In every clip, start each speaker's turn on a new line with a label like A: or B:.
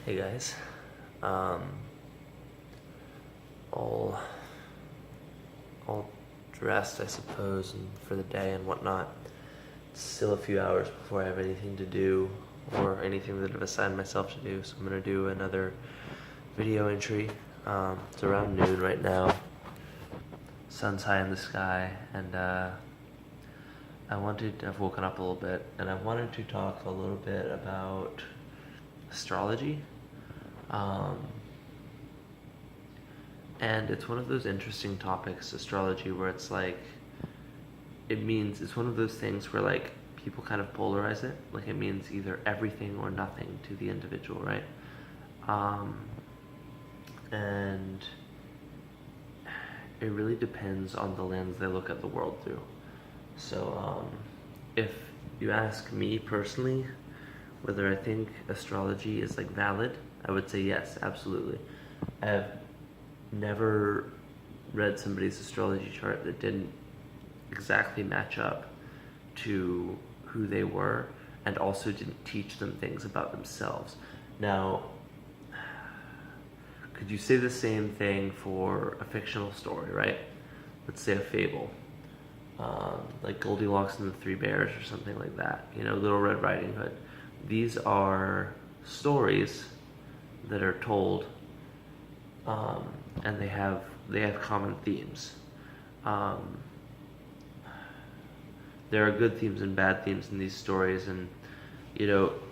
A: Hey guys, um, all all dressed, I suppose, and for the day and whatnot. It's still a few hours before I have anything to do or anything that I've assigned myself to do, so I'm gonna do another video entry. It's around noon right now. Sun's high in the sky, and I've woken up a little bit, and I wanted to talk a little bit about astrology. Um, and it's one of those interesting topics, astrology, where it's like, it's one of those things where like people kind of polarize it. Like it means either everything or nothing to the individual, right? Um, and it really depends on the lens they look at the world through. So, if you ask me personally whether I think astrology is like valid, I would say yes, absolutely. I have never read somebody's astrology chart that didn't exactly match up to who they were and also didn't teach them things about themselves. Now, could you say the same thing for a fictional story, right? Let's say a fable. Like Goldilocks and the Three Bears or something like that, Little Red Riding Hood. These are stories that are told, and they have common themes. Um, there are good themes and bad themes in these stories, and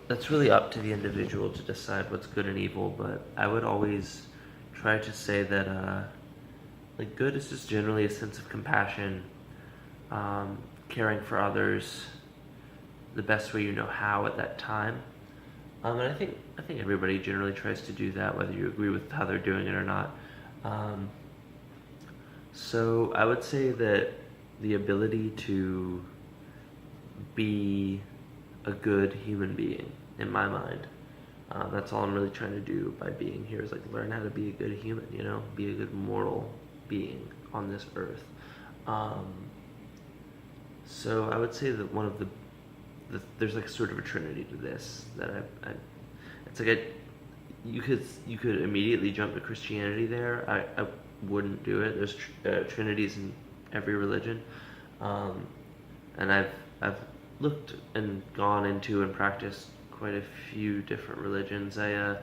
A: that's really up to the individual to decide what's good and evil. But I would always try to say that like good is just generally a sense of compassion, caring for others the best way you know how at that time. And I think everybody generally tries to do that, whether you agree with how they're doing it or not. So I would say that the ability to be a good human being, in my mind, that's all I'm really trying to do by being here, is like learn how to be a good human, be a good moral being on this earth. So I would say that one of the there's like sort of a trinity to this that it's like you could immediately jump to Christianity there. I wouldn't do it. There's trinities in every religion, and I've looked and gone into and practiced quite a few different religions. I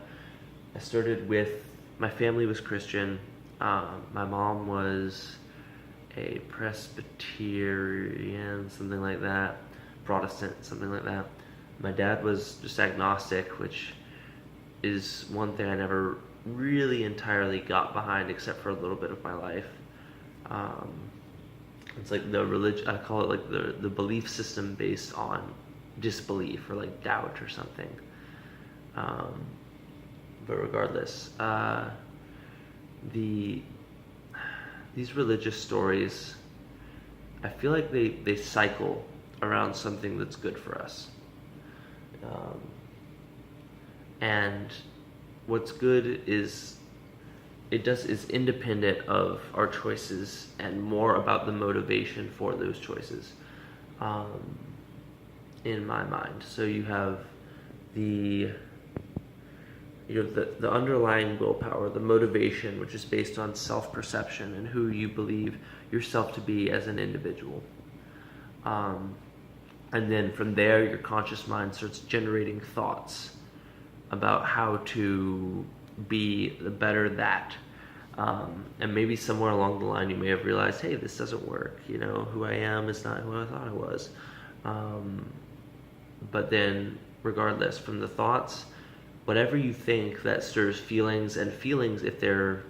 A: started with, my family was Christian. My mom was a Presbyterian, something like that, Protestant, something like that. My dad was just agnostic, which is one thing I never really entirely got behind, except for a little bit of my life. It's like the religion, I call it like the belief system based on disbelief or like doubt or something. But regardless, these religious stories, I feel like they cycle around something that's good for us. And what's good is independent of our choices and more about the motivation for those choices, in my mind. So you have the underlying willpower, the motivation, which is based on self-perception and who you believe yourself to be as an individual. And then from there, your conscious mind starts generating thoughts about how to be the better that. And maybe somewhere along the line you may have realized, hey, this doesn't work. Who I am is not who I thought I was. But then, regardless, from the thoughts, whatever you think that stirs feelings, and feelings, if they're,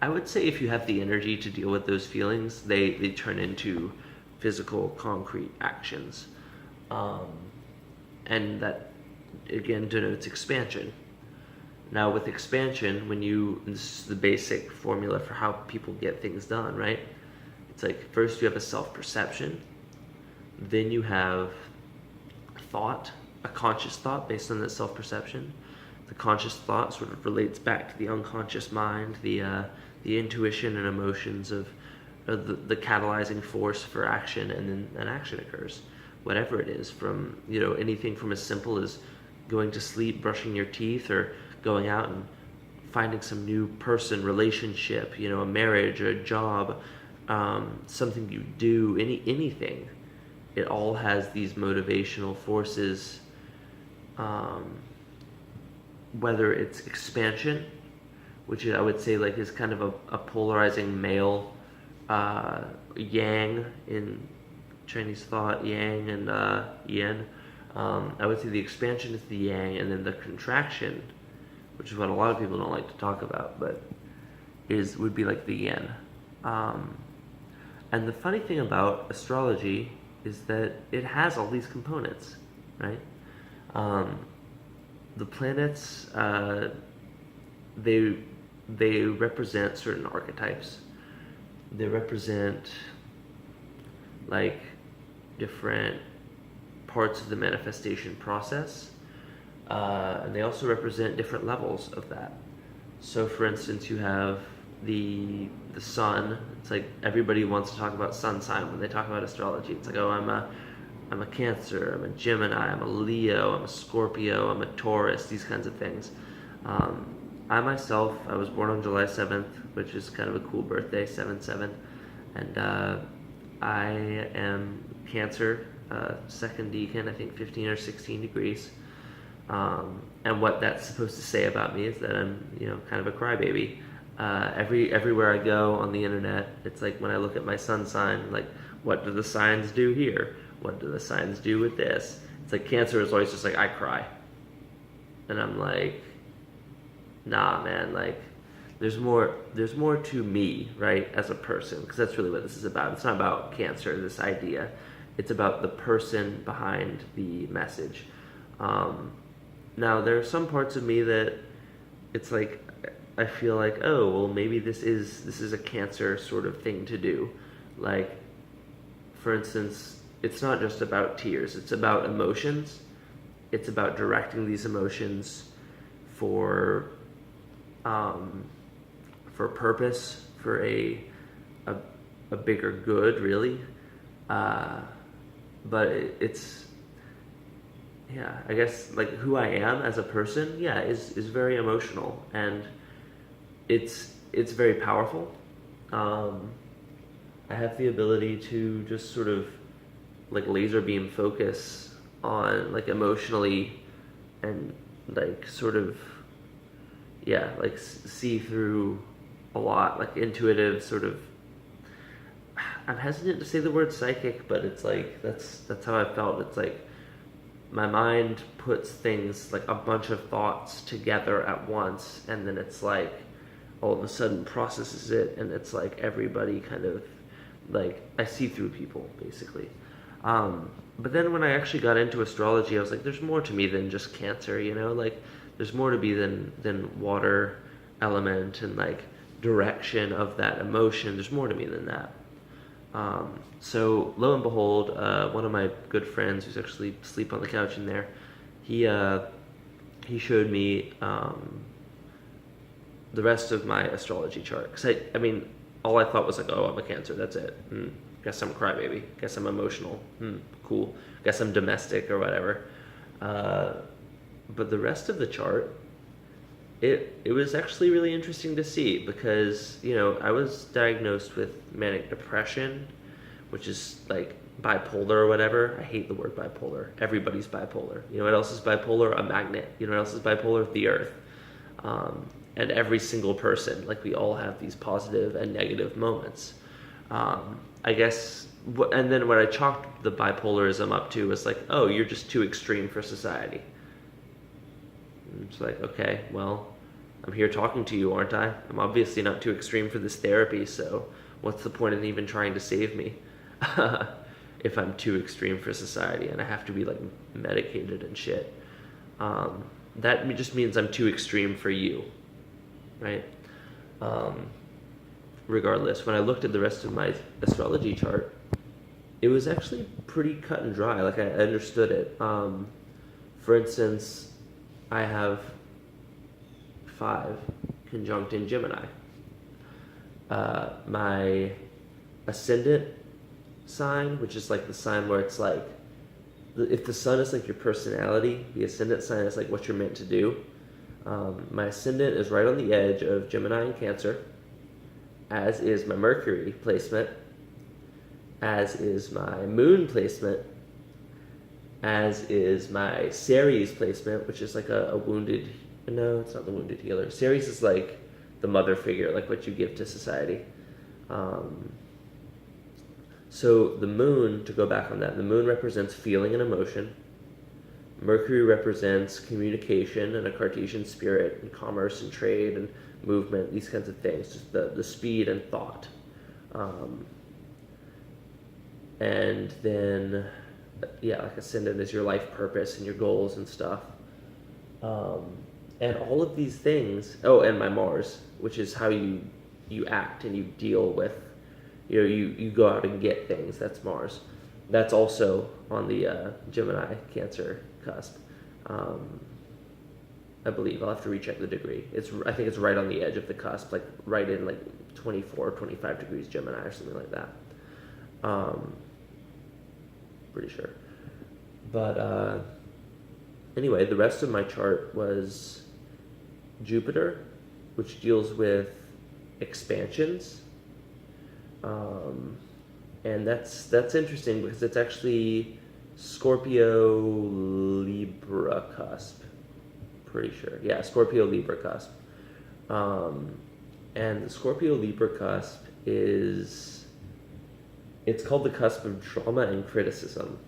A: I would say if you have the energy to deal with those feelings, they turn into physical, concrete actions. And that, again, denotes expansion. Now, with expansion, this is the basic formula for how people get things done, right? It's like, first you have a self-perception, then you have thought, a conscious thought based on that self-perception. The conscious thought sort of relates back to the unconscious mind, the intuition and emotions of the catalyzing force for action, and then an action occurs. Whatever it is, from anything from as simple as going to sleep, brushing your teeth, or going out and finding some new person, relationship, a marriage, or a job, something you do, anything. It all has these motivational forces, whether it's expansion, which I would say like is kind of a polarizing male, yang in Chinese thought, yang and yin. I would say the expansion is the yang, and then the contraction, which is what a lot of people don't like to talk about, but would be like the yin. And the funny thing about astrology is that it has all these components, right? The planets, they represent certain archetypes. They represent like different parts of the manifestation process, and they also represent different levels of that. So, for instance, you have the sun. It's like everybody wants to talk about sun sign when they talk about astrology. It's like, oh, I'm a Cancer, I'm a Gemini, I'm a Leo, I'm a Scorpio, I'm a Taurus. These kinds of things. I myself, I was born on July 7th, which is kind of a cool birthday, 7/7, and I am Cancer, second decan, I think 15 or 16 degrees. And what that's supposed to say about me is that I'm, kind of a crybaby. Everywhere I go on the internet, it's like when I look at my sun sign, like, what do the signs do here? What do the signs do with this? It's like Cancer is always just like, I cry. And I'm like, nah, man, like, there's more to me, right, as a person, because that's really what this is about. It's not about Cancer, this idea. It's about the person behind the message. Now, there are some parts of me that it's like, I feel like, oh, well, maybe this is a Cancer sort of thing to do. Like, for instance, it's not just about tears. It's about emotions. It's about directing these emotions for purpose, for a bigger good, really. But it's yeah, I guess like who I am as a person, yeah, is very emotional, and it's very powerful. I have the ability to just sort of like laser beam focus on like emotionally, and like sort of like see through a lot, like intuitive sort of. I'm hesitant to say the word psychic, but it's like that's how I felt. It's like my mind puts things, like a bunch of thoughts together at once, and then it's like all of a sudden processes it, and it's like everybody kind of like I see through people basically. But then when I actually got into astrology, I was like, there's more to me than just Cancer, like there's more to be than water element and like direction of that emotion. There's more to me than that. So lo and behold, one of my good friends who's actually asleep on the couch in there, he showed me the rest of my astrology chart. Cause I mean, all I thought was like, oh, I'm a Cancer. That's it. Guess I'm a crybaby. Guess I'm emotional. Cool. Guess I'm domestic or whatever. But the rest of the chart, it was actually really interesting to see because, I was diagnosed with manic depression, which is like bipolar or whatever. I hate the word bipolar. Everybody's bipolar. You know what else is bipolar? A magnet. You know what else is bipolar? The Earth. And every single person, like we all have these positive and negative moments. I guess, and then what I chalked the bipolarism up to was like, oh, you're just too extreme for society. And it's like, okay, well, I'm here talking to you, aren't I? I'm obviously not too extreme for this therapy, so what's the point in even trying to save me if I'm too extreme for society and I have to be like medicated and shit? That just means I'm too extreme for you, right? Regardless, when I looked at the rest of my astrology chart, it was actually pretty cut and dry. Like I understood it. For instance, I have 5 conjunct in Gemini. My ascendant sign, which is like the sign where it's like if the sun is like your personality, the ascendant sign is like what you're meant to do. My ascendant is right on the edge of Gemini and Cancer, as is my Mercury placement, as is my moon placement, as is my Ceres placement, which is like a wounded, no, it's not the wounded healer. Ceres is like the mother figure, like what you give to society. So the moon, to go back on that, the moon represents feeling and emotion. Mercury represents communication and a Cartesian spirit and commerce and trade and movement, these kinds of things, just the speed and thought. And then, yeah, like ascendant is your life purpose and your goals and stuff. And all of these things, oh, and my Mars, which is how you act and you deal with, you go out and get things. That's Mars. That's also on the Gemini Cancer cusp. I believe I'll have to recheck the degree. I think it's right on the edge of the cusp, like right in like 24, 25 degrees Gemini or something like that. Pretty sure. But anyway, the rest of my chart was Jupiter, which deals with expansions. And that's interesting because it's actually Scorpio Libra cusp. Pretty sure. Yeah, Scorpio Libra cusp. And the Scorpio Libra cusp it's called the cusp of drama and criticism.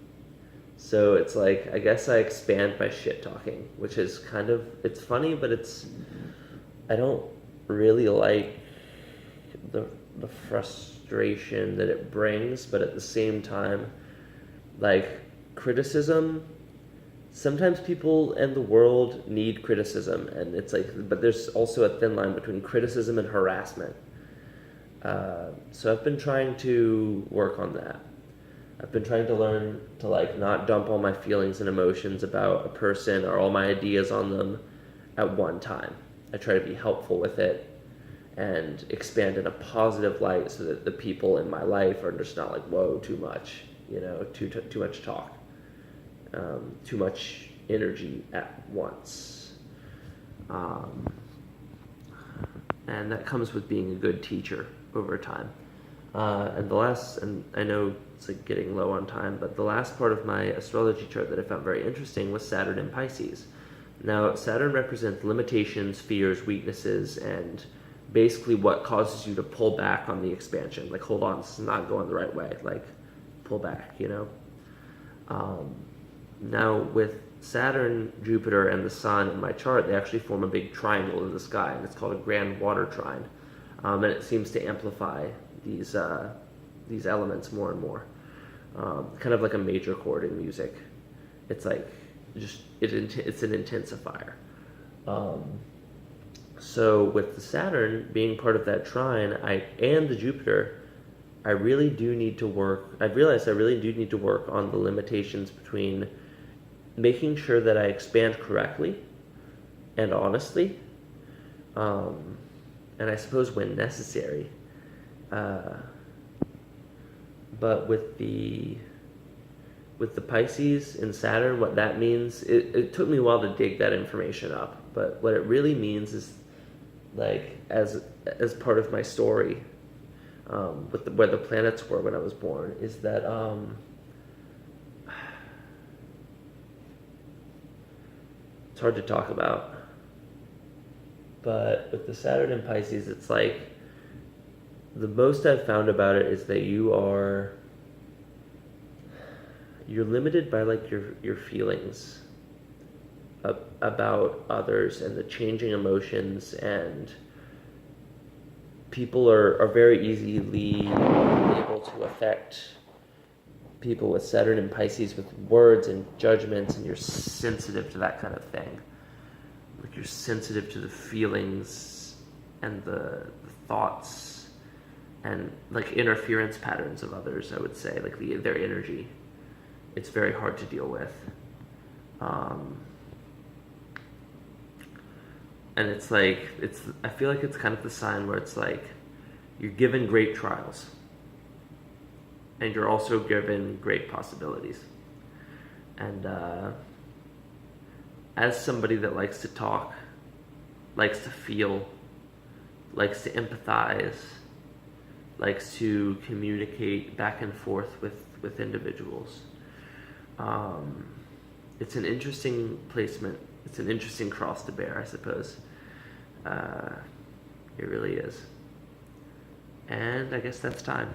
A: So it's like, I guess I expand by shit talking, which is kind of, it's funny, but I don't really like the frustration that it brings, but at the same time, like, criticism, sometimes people and the world need criticism, and it's like, but there's also a thin line between criticism and harassment. So I've been trying to work on that. I've been trying to learn to like not dump all my feelings and emotions about a person or all my ideas on them at one time. I try to be helpful with it and expand in a positive light so that the people in my life are just not like, whoa, too much, too much talk, too much energy at once. And that comes with being a good teacher over time. And I know it's like getting low on time, but the last part of my astrology chart that I found very interesting was Saturn in Pisces. Now, Saturn represents limitations, fears, weaknesses, and basically what causes you to pull back on the expansion. Like, hold on, this is not going the right way. Like, pull back, Now, with Saturn, Jupiter, and the Sun in my chart, they actually form a big triangle in the sky, and it's called a grand water trine. And it seems to amplify these elements more and more. Kind of like a major chord in music. It's like, it's an intensifier. So with the Saturn being part of that trine, and the Jupiter, I really do need to work. I've realized I really do need to work on the limitations between making sure that I expand correctly and honestly, and I suppose when necessary. But with the Pisces and Saturn, what that means, it took me a while to dig that information up, but what it really means is, like, as part of my story, with where the planets were when I was born, is that it's hard to talk about. But with the Saturn in Pisces, it's like, the most I've found about it is that you're limited by like your feelings about others and the changing emotions, and people are very easily able to affect people with Saturn and Pisces with words and judgments, and you're sensitive to that kind of thing. Like, you're sensitive to the feelings and the thoughts and like interference patterns of others, I would say, like their energy. It's very hard to deal with. And it's like, I feel like it's kind of the sign where it's like, you're given great trials and you're also given great possibilities. And as somebody that likes to talk, likes to feel, likes to empathize, likes to communicate back and forth with individuals, it's an interesting placement. It's an interesting cross to bear, I suppose. It really is. And I guess that's time.